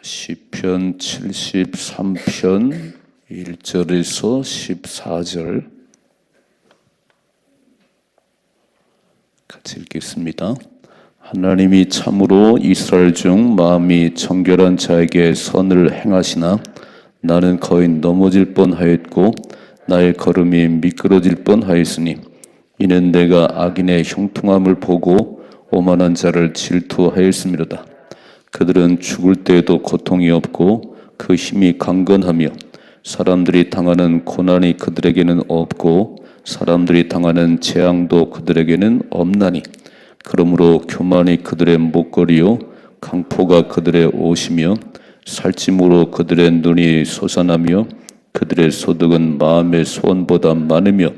시편 73편 1절에서 14절 같이 읽겠습니다. 하나님이 참으로 이스라엘 중 마음이 정결한 자에게 선을 행하시나 나는 거의 넘어질 뻔하였고 나의 걸음이 미끄러질 뻔하였으니 이는 내가 악인의 형통함을 보고 오만한 자를 질투하였음이로다. 그들은 죽을 때에도 고통이 없고 그 힘이 강건하며 사람들이 당하는 고난이 그들에게는 없고 사람들이 당하는 재앙도 그들에게는 없나니 그러므로 교만이 그들의 목걸이요 강포가 그들의 옷이며 살찜으로 그들의 눈이 솟아나며 그들의 소득은 마음의 소원보다 많으며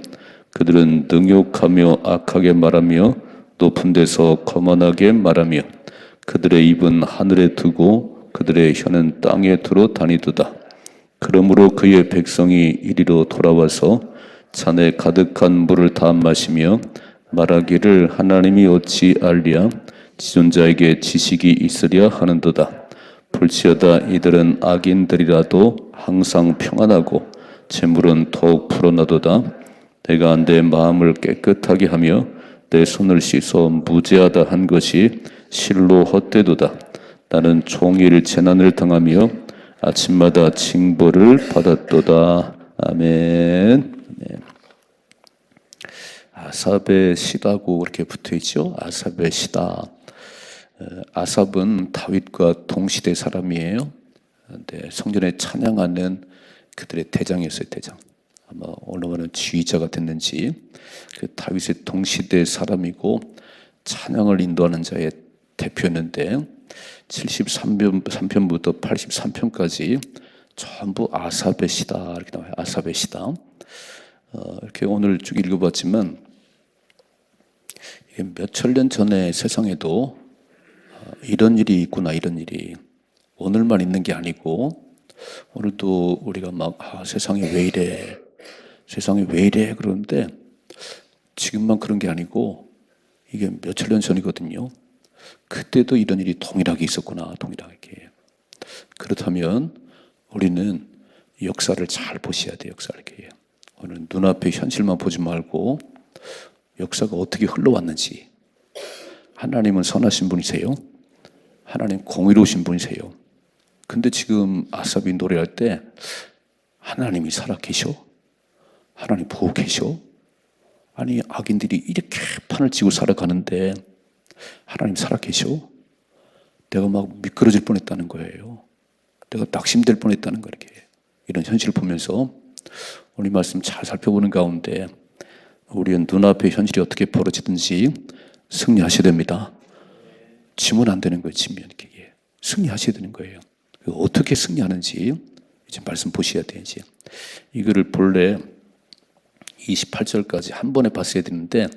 그들은 능욕하며 악하게 말하며 높은 데서 거만하게 말하며 그들의 입은 하늘에 두고 그들의 혀는 땅에 두루 다니도다. 그러므로 그의 백성이 이리로 돌아와서 잔에 가득한 물을 다 마시며 말하기를 하나님이 어찌 알랴 지존자에게 지식이 있으랴 하는도다. 볼지어다 이들은 악인들이라도 항상 평안하고 재물은 더욱 불어나도다. 내가 내 마음을 깨끗하게 하며 내 손을 씻어 무죄하다 한 것이 실로 헛되도다. 나는 종일 재난을 당하며 아침마다 징벌을 받았도다. 아멘. 아삽의 시다고 그렇게 붙어있죠. 아삽의 시다. 아삽은 다윗과 동시대 사람이에요. 근데 성전에 찬양하는 그들의 대장이었어요. 대장. 아마 어느 지휘자가 됐는지 그 다윗의 동시대 사람이고 찬양을 인도하는 자의 대표였는데 73편부터 83편까지 전부 아삽의 시다 이렇게 나와요. 아삽의 시다. 이렇게 오늘 쭉 읽어봤지만 몇천 년 전에 세상에도 이런 일이 있구나. 이런 일이 오늘만 있는 게 아니고 오늘도 우리가 막 세상이 왜 이래 세상이 왜 이래 그러는데 지금만 그런 게 아니고 이게 몇천 년 전이거든요. 그때도 이런 일이 동일하게 있었구나. 동일하게. 그렇다면 우리는 역사를 잘 보셔야 돼요. 역사를 이렇게. 오늘 눈앞의 현실만 보지 말고 역사가 어떻게 흘러왔는지. 하나님은 선하신 분이세요. 하나님 공의로우신 분이세요. 근데 지금 아삽이 노래할 때 하나님이 살아 계셔? 하나님 보고 계셔? 아니 악인들이 이렇게 판을 치고 살아가는데 하나님 살아 계셔? 내가 막 미끄러질 뻔했다는 거예요. 내가 낙심될 뻔했다는 거예요. 이렇게. 이런 현실을 보면서 오늘 말씀 잘 살펴보는 가운데 우리는 눈앞의 현실이 어떻게 벌어지든지 승리하셔야 됩니다. 지면 안 되는 거예요. 지면 이렇게 승리하셔야 되는 거예요. 어떻게 승리하는지 이제 말씀 보셔야 돼요. 이제 이거를 본래 28절까지 한 번에 봤어야 되는데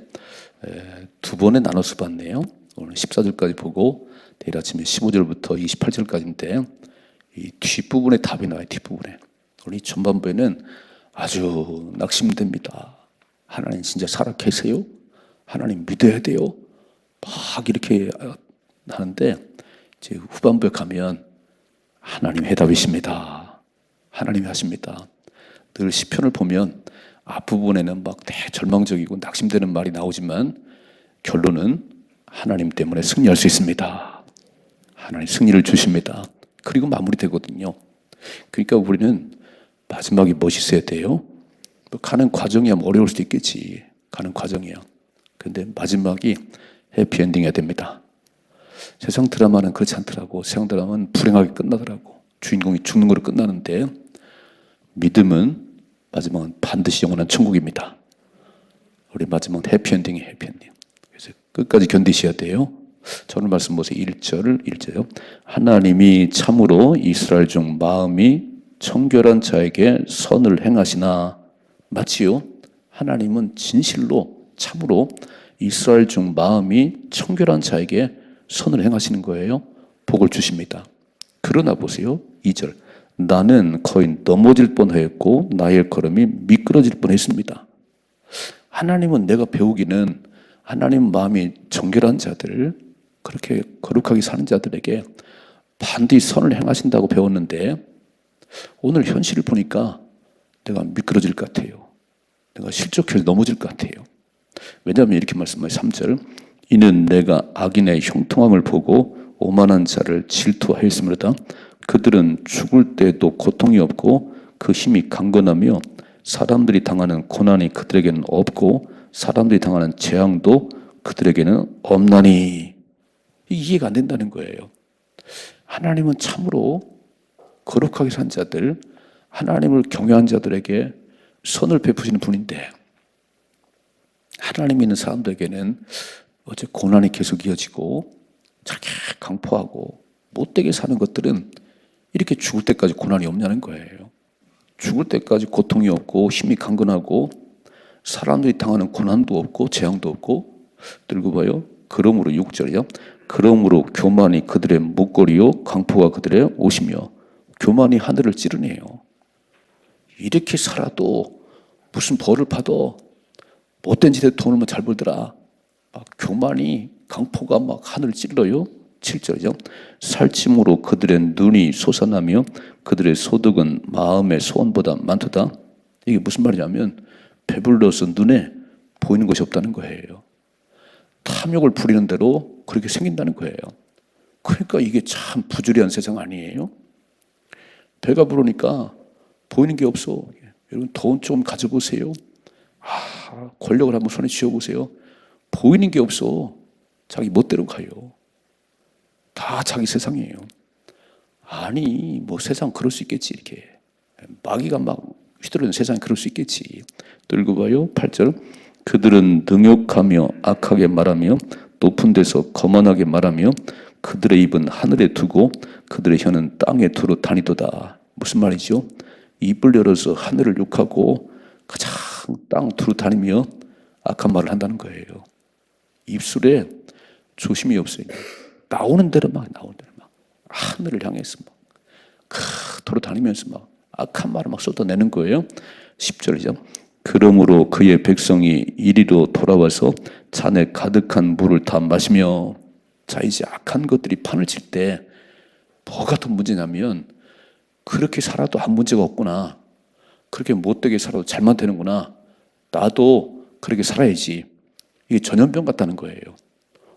두 번에 나눠서 봤네요. 오늘 14절까지 보고 내일 아침에 15절부터 28절까지인데 이 뒷부분에 답이 나와요. 뒷부분에. 오늘 이 전반부에는 아주 낙심됩니다. 하나님 진짜 살아 계세요? 하나님 믿어야 돼요? 막 이렇게 하는데 이제 후반부에 가면 하나님 해답이십니다. 하나님이 하십니다. 늘 시편을 보면 앞부분에는 막 대절망적이고 낙심되는 말이 나오지만 결론은 하나님 때문에 승리할 수 있습니다. 하나님 승리를 주십니다. 그리고 마무리되거든요. 그러니까 우리는 마지막이 멋있어야 돼요. 가는 과정이야 뭐 어려울 수도 있겠지. 가는 과정이야. 근데 마지막이 해피엔딩이어야 됩니다. 세상 드라마는 그렇지 않더라고. 세상 드라마는 불행하게 끝나더라고. 주인공이 죽는 거로 끝나는데 믿음은 마지막은 반드시 영원한 천국입니다. 우리 마지막은 해피엔딩이에요. 해피엔딩. 그래서 끝까지 견디셔야 돼요. 저는 말씀 보세요. 1절요. 하나님이 참으로 이스라엘 중 마음이 청결한 자에게 선을 행하시나. 맞지요? 하나님은 진실로 참으로 이스라엘 중 마음이 청결한 자에게 선을 행하시는 거예요. 복을 주십니다. 그러나 보세요. 2절. 나는 거의 넘어질 뻔했고 나의 걸음이 미끄러질 뻔했습니다. 하나님은 내가 배우기는 하나님 마음이 정결한 자들, 그렇게 거룩하게 사는 자들에게 반드시 선을 행하신다고 배웠는데 오늘 현실을 보니까 내가 미끄러질 것 같아요. 내가 실족해서 넘어질 것 같아요. 왜냐하면 이렇게 말씀해요. 3절 이는 내가 악인의 형통함을 보고 오만한 자를 질투하였으므로다. 그들은 죽을 때에도 고통이 없고 그 힘이 강건하며 사람들이 당하는 고난이 그들에게는 없고 사람들이 당하는 재앙도 그들에게는 없나니. 이해가 안 된다는 거예요. 하나님은 참으로 거룩하게 산 자들, 하나님을 경외한 자들에게 선을 베푸시는 분인데 하나님 있는 사람들에게는 어째 고난이 계속 이어지고 자기 강포하고 못되게 사는 것들은 이렇게 죽을 때까지 고난이 없냐는 거예요. 죽을 때까지 고통이 없고 힘이 강건하고 사람들이 당하는 고난도 없고 재앙도 없고 들고 봐요. 그러므로 6절이요. 그러므로 교만이 그들의 목걸이요 강포가 그들의 옷이며. 교만이 하늘을 찌르네요. 이렇게 살아도 무슨 벌을 받아. 못된 짓에 돈을 잘 벌더라. 막 교만이 강포가 막 하늘을 찔러요. 7절이죠. 살찜으로 그들의 눈이 솟아나며 그들의 소득은 마음의 소원보다 많도다. 이게 무슨 말이냐면 배불러서 눈에 보이는 것이 없다는 거예요. 탐욕을 부리는 대로 그렇게 생긴다는 거예요. 그러니까 이게 참 부주의한 세상 아니에요? 배가 부르니까 보이는 게 없어. 여러분 돈 좀 가져보세요. 권력을 한번 손에 쥐어보세요. 보이는 게 없어. 자기 멋대로 가요. 다 자기 세상이에요. 아니 뭐 세상 그럴 수 있겠지. 이렇게 마귀가 막 휘두르는 세상이 그럴 수 있겠지. 들고 봐요. 8절 그들은 능욕하며 악하게 말하며 높은 데서 거만하게 말하며 그들의 입은 하늘에 두고 그들의 혀는 땅에 두루 다니도다. 무슨 말이죠? 입을 열어서 하늘을 욕하고 가장 땅 두루 다니며 악한 말을 한다는 거예요. 입술에 조심이 없어요. 나오는 대로 막 하늘을 향해서 막 도로 다니면서 막 악한 말을 막 쏟아내는 거예요. 10절이죠. 그러므로 그의 백성이 이리로 돌아와서 잔에 가득한 물을 다 마시며. 자 이제 악한 것들이 판을 칠 때 뭐가 더 문제냐면 그렇게 살아도 아무 문제가 없구나. 그렇게 못되게 살아도 잘만 되는구나. 나도 그렇게 살아야지. 이게 전염병 같다는 거예요.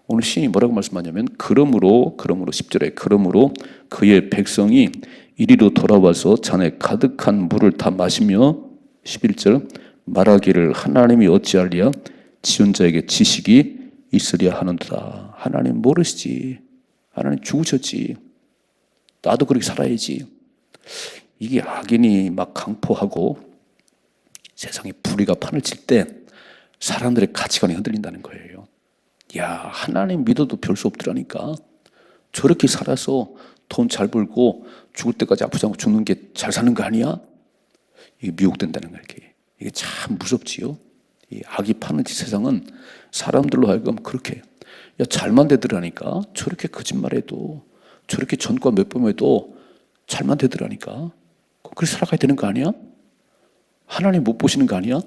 오늘 시인이 뭐라고 말씀하냐면 그러므로 10절에 그러므로 그의 백성이 이리로 돌아와서 잔에 가득한 물을 다 마시며 11절 말하기를 하나님이 어찌하리야 지은 자에게 지식이 있으랴 하는도다. 하나님 모르시지. 하나님 죽으셨지. 나도 그렇게 살아야지. 이게 악인이 막 강포하고 세상에 불의가 판을 칠 때 사람들의 가치관이 흔들린다는 거예요. 야, 하나님 믿어도 별 수 없더라니까. 저렇게 살아서 돈 잘 벌고 죽을 때까지 아프지 않고 죽는 게 잘 사는 거 아니야? 이게 미혹된다는 거예요. 이게 참 무섭지요. 이 악이 파는 세상은 사람들로 하여금 그렇게 야 잘만 되더라니까. 저렇게 거짓말해도 저렇게 전과 몇 번 해도 잘만 되더라니까. 그렇게 살아가야 되는 거 아니야? 하나님 못 보시는 거 아니야?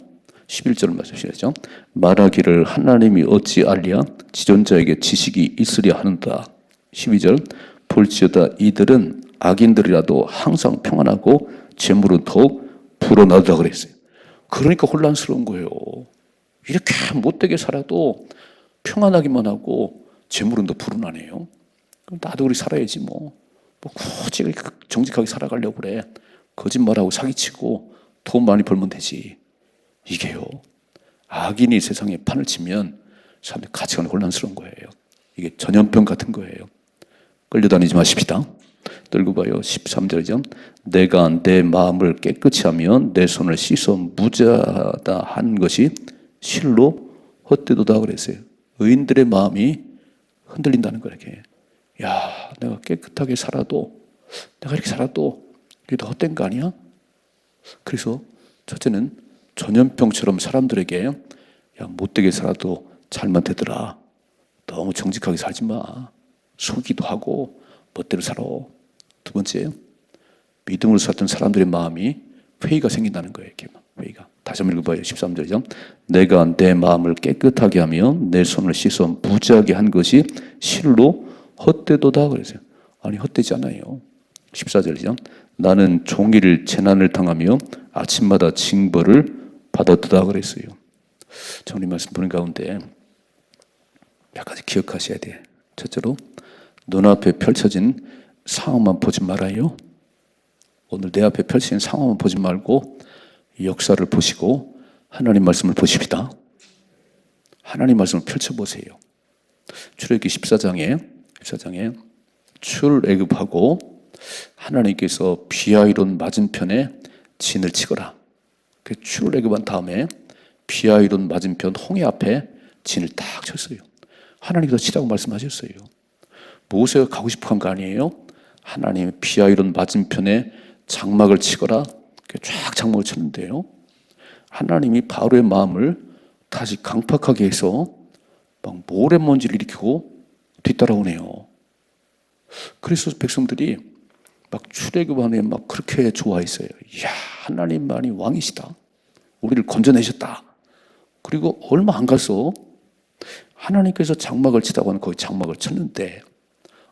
11절을 말씀하시죠. 말하기를 하나님이 어찌 알랴 지존자에게 지식이 있으랴 하는다. 12절 볼지어다 이들은 악인들이라도 항상 평안하고 재물은 더욱 불어나다 그랬어요. 그러니까 혼란스러운 거예요. 이렇게 못되게 살아도 평안하기만 하고 재물은 더 불어나네요. 그럼 나도 그렇게 살아야지 뭐 굳이 정직하게 살아가려고 그래. 거짓말하고 사기치고 돈 많이 벌면 되지. 이게요. 악인이 세상에 판을 치면 사람들이 가치관이 혼란스러운 거예요. 이게 전염병 같은 거예요. 끌려다니지 마십시다. 들고 봐요. 13절이죠. 내가 내 마음을 깨끗이 하면 내 손을 씻어 무죄하다 한 것이 실로 헛되도다 그랬어요. 의인들의 마음이 흔들린다는 거예요. 이렇게. 야, 내가 깨끗하게 살아도 내가 이렇게 살아도 이게 더 헛된 거 아니야? 그래서 첫째는 전염병처럼 사람들에게 야 못되게 살아도 잘만 되더라. 너무 정직하게 살지 마. 속이기도 하고 멋대로 살아. 두 번째, 믿음으로 살던 사람들의 마음이 회의가 생긴다는 거예요. 이렇게 회의가. 다시 한번 읽어봐요. 13절이죠. 내가 내 마음을 깨끗하게 하며 내 손을 씻어 무지하게 한 것이 실로 헛되도다 그랬어요. 아니 헛되지 않아요. 14절이죠. 나는 종일 재난을 당하며 아침마다 징벌을 받았다 그랬어요. 저는 이 말씀 보는 가운데 몇 가지 기억하셔야 돼. 첫째로 눈앞에 펼쳐진 상황만 보지 말아요. 오늘 내 앞에 펼쳐진 상황만 보지 말고 역사를 보시고 하나님 말씀을 보십시다. 하나님 말씀을 펼쳐보세요. 출애굽기 14장에 출애굽하고 하나님께서 비아이론 맞은편에 진을 치거라. 그 출애굽한 다음에 비아이론 맞은편 홍해 앞에 진을 딱 쳤어요. 하나님께서 치라고 말씀하셨어요. 모세가 가고 싶어 한 거 아니에요? 하나님이 비아이론 맞은편에 장막을 치거라. 쫙 장막을 쳤는데요. 하나님이 바로의 마음을 다시 강팍하게 해서 막 모래먼지를 일으키고 뒤따라오네요. 그래서 백성들이 막 출애굽함에 막 그렇게 좋아했어요. 이야, 하나님만이 왕이시다. 우리를 건져내셨다. 그리고 얼마 안 가서 하나님께서 장막을 치다고 하는 거기 장막을 쳤는데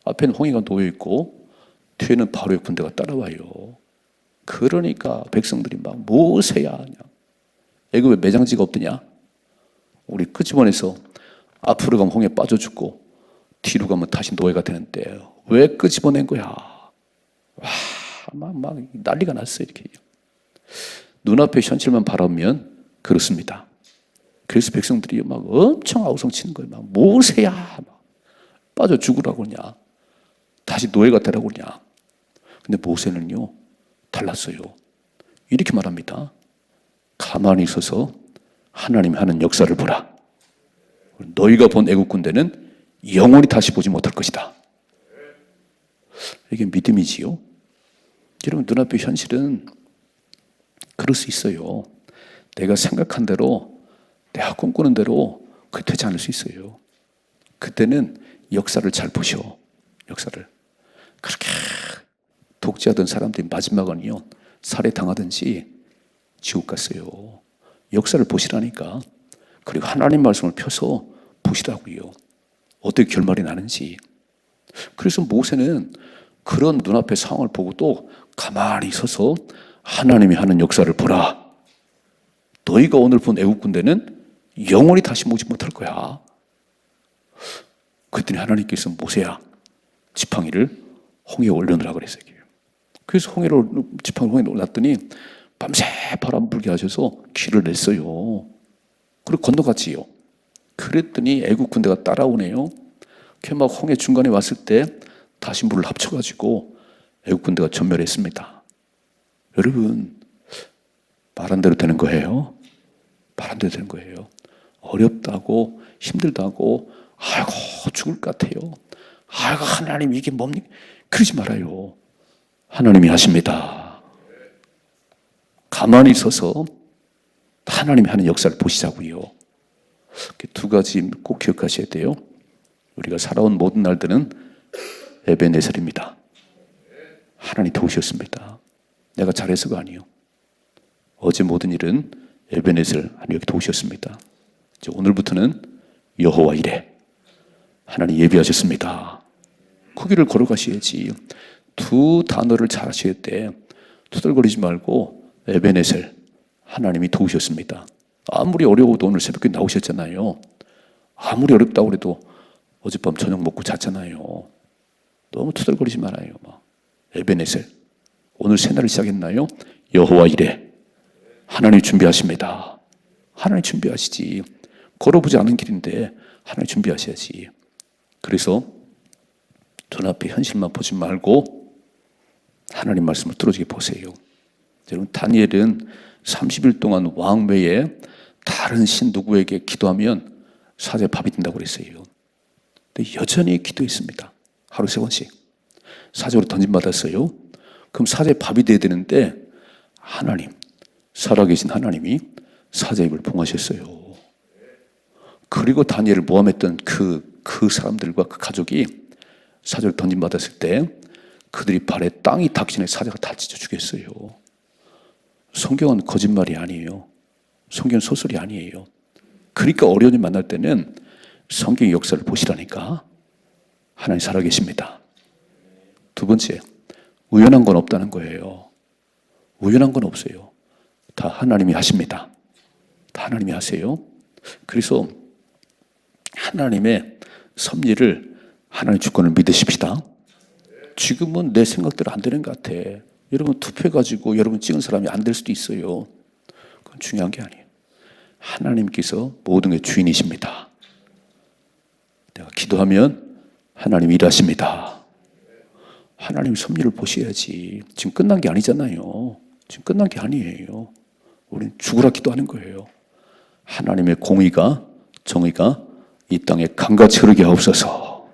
앞에는 홍해가 놓여 있고 뒤에는 바로의 군대가 따라와요. 그러니까 백성들이 막 모세야, 애굽에 매장지가 없더냐? 우리 끄집어내서 앞으로 가면 홍해 빠져 죽고 뒤로 가면 다시 노예가 되는데 왜 끄집어낸 거야? 와, 막 난리가 났어요. 이렇게 눈앞에 현실만 바라보면 그렇습니다. 그래서 백성들이 막 엄청 아우성 치는 거예요. 막 모세야, 막 빠져 죽으라고 그러냐? 다시 노예가 되라고 그러냐? 근데 모세는요 달랐어요. 이렇게 말합니다. 가만히 있어서 하나님이 하는 역사를 보라. 너희가 본 애국 군대는 영원히 다시 보지 못할 것이다. 이게 믿음이지요. 여러분 눈앞의 현실은 그럴 수 있어요. 내가 생각한 대로 내가 꿈꾸는 대로 그게 되지 않을 수 있어요. 그때는 역사를 잘 보셔. 역사를. 그렇게 독재하던 사람들이 마지막은요 살해당하든지 지옥 갔어요. 역사를 보시라니까. 그리고 하나님 말씀을 펴서 보시라고요. 어떻게 결말이 나는지. 그래서 모세는 그런 눈앞의 상황을 보고도 가만히 서서 하나님이 하는 역사를 보라. 너희가 오늘 본 애국 군대는 영원히 다시 보지 못할 거야. 그랬더니 하나님께서 모세야 지팡이를 홍해에 올려놓으라 그랬어요. 그래서 지팡이를 홍해에 올랐더니 밤새 바람 불게 하셔서 길을 냈어요. 그리고 건너갔지요. 그랬더니 애국 군대가 따라오네요. 이렇게 막 홍해 중간에 왔을 때 다시 물을 합쳐가지고 애국 군대가 전멸했습니다. 여러분 말한 대로 되는 거예요. 말한 대로 되는 거예요. 어렵다고 힘들다고 아이고 죽을 것 같아요. 아이고 하나님 이게 뭡니까? 그러지 말아요. 하나님이 하십니다. 가만히 서서 하나님이 하는 역사를 보시자고요. 두 가지 꼭 기억하셔야 돼요. 우리가 살아온 모든 날들은 에베네셀입니다. 하나님 도우셨습니다. 내가 잘해서가 아니요. 어제 모든 일은 에베네셀 하나님 여기 도우셨습니다. 이제 오늘부터는 여호와 이레 하나님 예비하셨습니다. 그 길을 걸어가셔야지. 두 단어를 잘 하셔야 돼. 투덜거리지 말고 에베네셀 하나님이 도우셨습니다. 아무리 어려워도 오늘 새벽에 나오셨잖아요. 아무리 어렵다고 해도 어젯밤 저녁 먹고 잤잖아요. 너무 투덜거리지 말아요. 에베네셀 오늘 새날을 시작했나요? 여호와 이레 하나님 준비하십니다. 하나님 준비하시지. 걸어보지 않은 길인데 하나님 준비하셔야지. 그래서 눈앞에 현실만 보지 말고 하나님 말씀을 뚫어지게 보세요. 여러분 다니엘은 30일 동안 왕 외에 다른 신 누구에게 기도하면 사자에 밥이 된다고 그랬어요. 근데 여전히 기도했습니다. 하루 3번씩. 사자로 던짐받았어요. 그럼 사자에 밥이 돼야 되는데 하나님, 살아계신 하나님이 사자 입을 봉하셨어요. 그리고 다니엘을 모함했던 그 사람들과 그 가족이 사자로 던짐받았을 때 그들이 발에 땅이 닿기 전에 사자가 다 찢어 죽였어요. 성경은 거짓말이 아니에요. 성경은 소설이 아니에요. 그러니까 어려운 일 만날 때는 성경의 역사를 보시라니까. 하나님 살아계십니다. 두 번째, 우연한 건 없다는 거예요. 우연한 건 없어요. 다 하나님이 하십니다. 다 하나님이 하세요. 그래서 하나님의 섭리를, 하나님의 주권을 믿으십시다. 지금은 내 생각대로 안 되는 것 같아. 여러분 투표해가지고 여러분 찍은 사람이 안 될 수도 있어요. 그건 중요한 게 아니에요. 하나님께서 모든 게 주인이십니다. 내가 기도하면 하나님이 일하십니다. 하나님 섭리를 보셔야지. 지금 끝난 게 아니잖아요. 지금 끝난 게 아니에요. 우리는 죽으라 기도하는 거예요. 하나님의 공의가, 정의가 이 땅에 강같이 흐르게 하옵소서.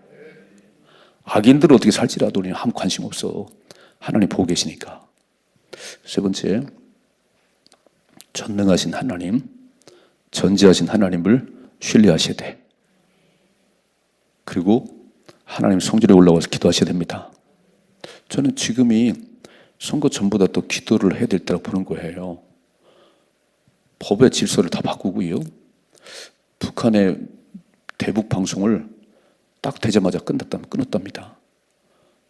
악인들은 어떻게 살지라도 우리는 아무 관심 없어. 하나님 보고 계시니까. 세 번째, 전능하신 하나님, 전지하신 하나님을 신뢰하셔야 돼. 그리고 하나님 성전에 올라와서 기도하셔야 됩니다. 저는 지금이 선거 전보다 더 기도를 해야 될 때라고 보는 거예요. 법의 질서를 다 바꾸고요. 북한의 대북 방송을 딱 되자마자 끊었답니다.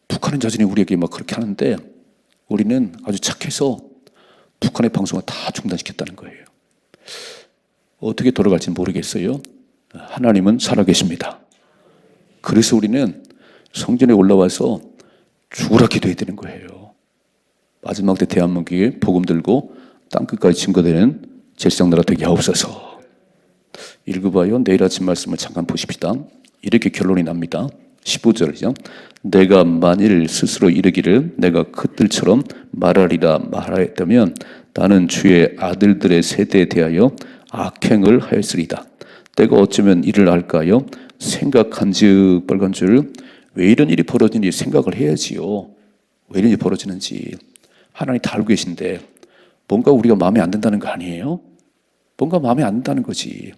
북한은 자신이 우리에게 막 그렇게 하는데 우리는 아주 착해서 북한의 방송을 다 중단시켰다는 거예요. 어떻게 돌아갈지 모르겠어요. 하나님은 살아계십니다. 그래서 우리는 성전에 올라와서 죽으라 기도해야 되는 거예요. 마지막 때 대한민국에 복음 들고 땅끝까지 증거되는 제사장 나라 되게 하옵소서. 읽어봐요. 내일 아침 말씀을 잠깐 보십시다. 이렇게 결론이 납니다. 15절이죠. 내가 만일 스스로 이르기를 내가 그들처럼 말하리라 말하였다면 나는 주의 아들들의 세대에 대하여 악행을 하였으리다. 내가 어쩌면 이를 알까요? 생각한즉 빨간줄 왜 이런 일이 벌어지는지 생각을 해야지요. 왜 이런 일이 벌어지는지. 하나님 다 알고 계신데 뭔가 우리가 마음에 안 든다는 거 아니에요? 뭔가 마음에 안 든다는 거지.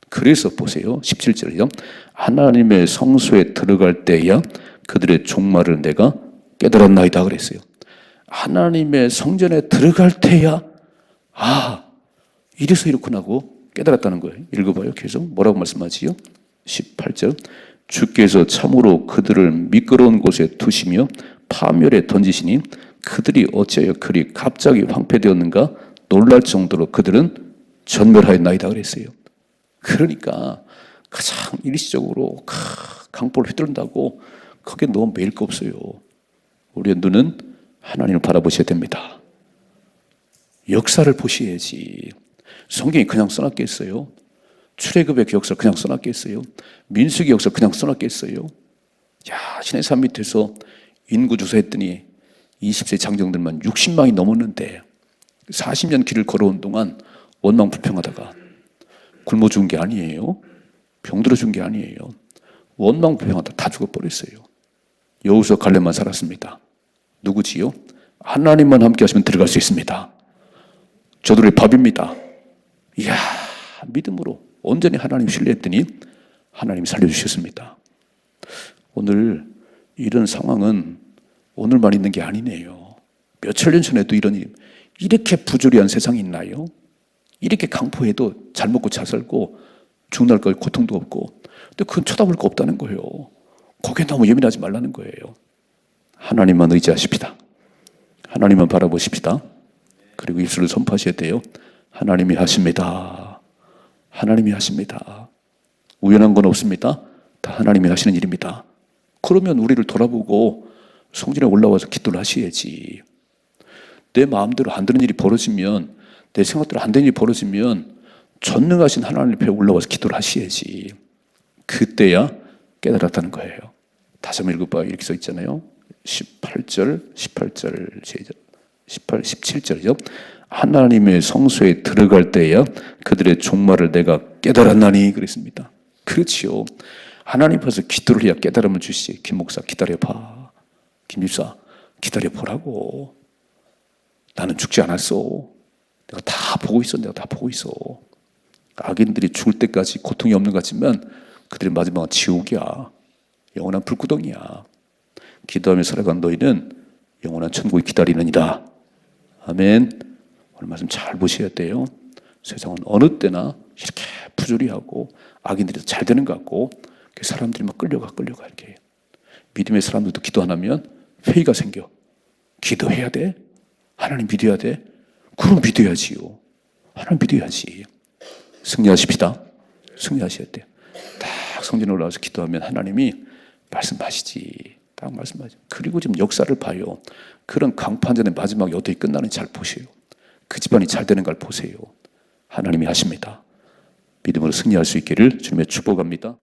그래서 보세요. 17절이요. 하나님의 성소에 들어갈 때야 그들의 종말을 내가 깨달았나이다 그랬어요. 하나님의 성전에 들어갈 때야 이래서 이렇구나 하고 깨달았다는 거예요. 읽어봐요. 계속 뭐라고 말씀하지요? 18절 주께서 참으로 그들을 미끄러운 곳에 두시며 파멸에 던지시니 그들이 어찌하여 그리 갑자기 황폐되었는가 놀랄 정도로 그들은 전멸하였나이다 그랬어요. 그러니까 가장 일시적으로 강보를 휘두른다고 그게 너무 매일 거 없어요. 우리의 눈은 하나님을 바라보셔야 됩니다. 역사를 보셔야지. 성경이 그냥 써놨겠어요? 출애굽의 역사를 그냥 써놨겠어요? 민수기 역사를 그냥 써놨겠어요? 신의 산 밑에서 인구 조사했더니 20세 장정들만 60만이 넘었는데 40년 길을 걸어온 동안 원망 불평하다가 굶어 죽은 게 아니에요. 병들어 죽은 게 아니에요. 원망 불평하다 다 죽어버렸어요. 여호수아 갈렙만 살았습니다. 누구지요? 하나님만 함께 하시면 들어갈 수 있습니다. 저들의 밥입니다. 이야, 믿음으로 온전히 하나님 신뢰했더니 하나님이 살려주셨습니다. 오늘 이런 상황은 오늘만 있는 게 아니네요. 몇천 년 전에도 이렇게 부조리한 세상이 있나요? 이렇게 강포해도 잘 먹고 잘 살고 죽는 날까지 고통도 없고, 근데 그건 쳐다볼 거 없다는 거예요. 거기에 너무 예민하지 말라는 거예요. 하나님만 의지하십시다. 하나님만 바라보십시다. 그리고 입술을 선포하셔야 돼요. 하나님이 하십니다. 하나님이 하십니다. 우연한 건 없습니다. 다 하나님이 하시는 일입니다. 그러면 우리를 돌아보고 성전에 올라와서 기도를 하셔야지. 내 마음대로 안 되는 일이 벌어지면, 내 생각대로 안 되는 일이 벌어지면 전능하신 하나님 앞에 올라와서 기도를 하셔야지. 그때야 깨달았다는 거예요. 다시 한번 읽어봐요. 이렇게 써 있잖아요. 18절, 17절이죠. 하나님의 성소에 들어갈 때야 그들의 종말을 내가 깨달았나니 그랬습니다. 그렇지요. 하나님 앞에서 기도를 해야 깨달음을 주시지. 김 목사 기다려봐. 김 집사 기다려보라고. 나는 죽지 않았어. 내가 다 보고 있어. 내가 다 보고 있어. 악인들이 죽을 때까지 고통이 없는 것 같지만 그들의 마지막은 지옥이야. 영원한 불구덩이야. 기도하며 살아간 너희는 영원한 천국이 기다리느니라. 아멘. 오늘 말씀 잘 보셔야 돼요. 세상은 어느 때나 이렇게 부조리하고 악인들이 잘 되는 것 같고 사람들이 막 끌려가 이렇게. 믿음의 사람들도 기도 안 하면 회의가 생겨. 기도해야 돼? 하나님 믿어야 돼? 그럼 믿어야지요. 하나님 믿어야지. 승리하십시다. 승리하셔야 돼요. 딱 성전에 올라와서 기도하면 하나님이 말씀하시지. 딱 말씀하죠. 그리고 좀 역사를 봐요. 그런 강판전의 마지막에 어떻게 끝나는지 잘 보세요. 그 집안이 잘 되는 걸 보세요. 하나님이 하십니다. 믿음으로 승리할 수 있기를 주님의 축복합니다.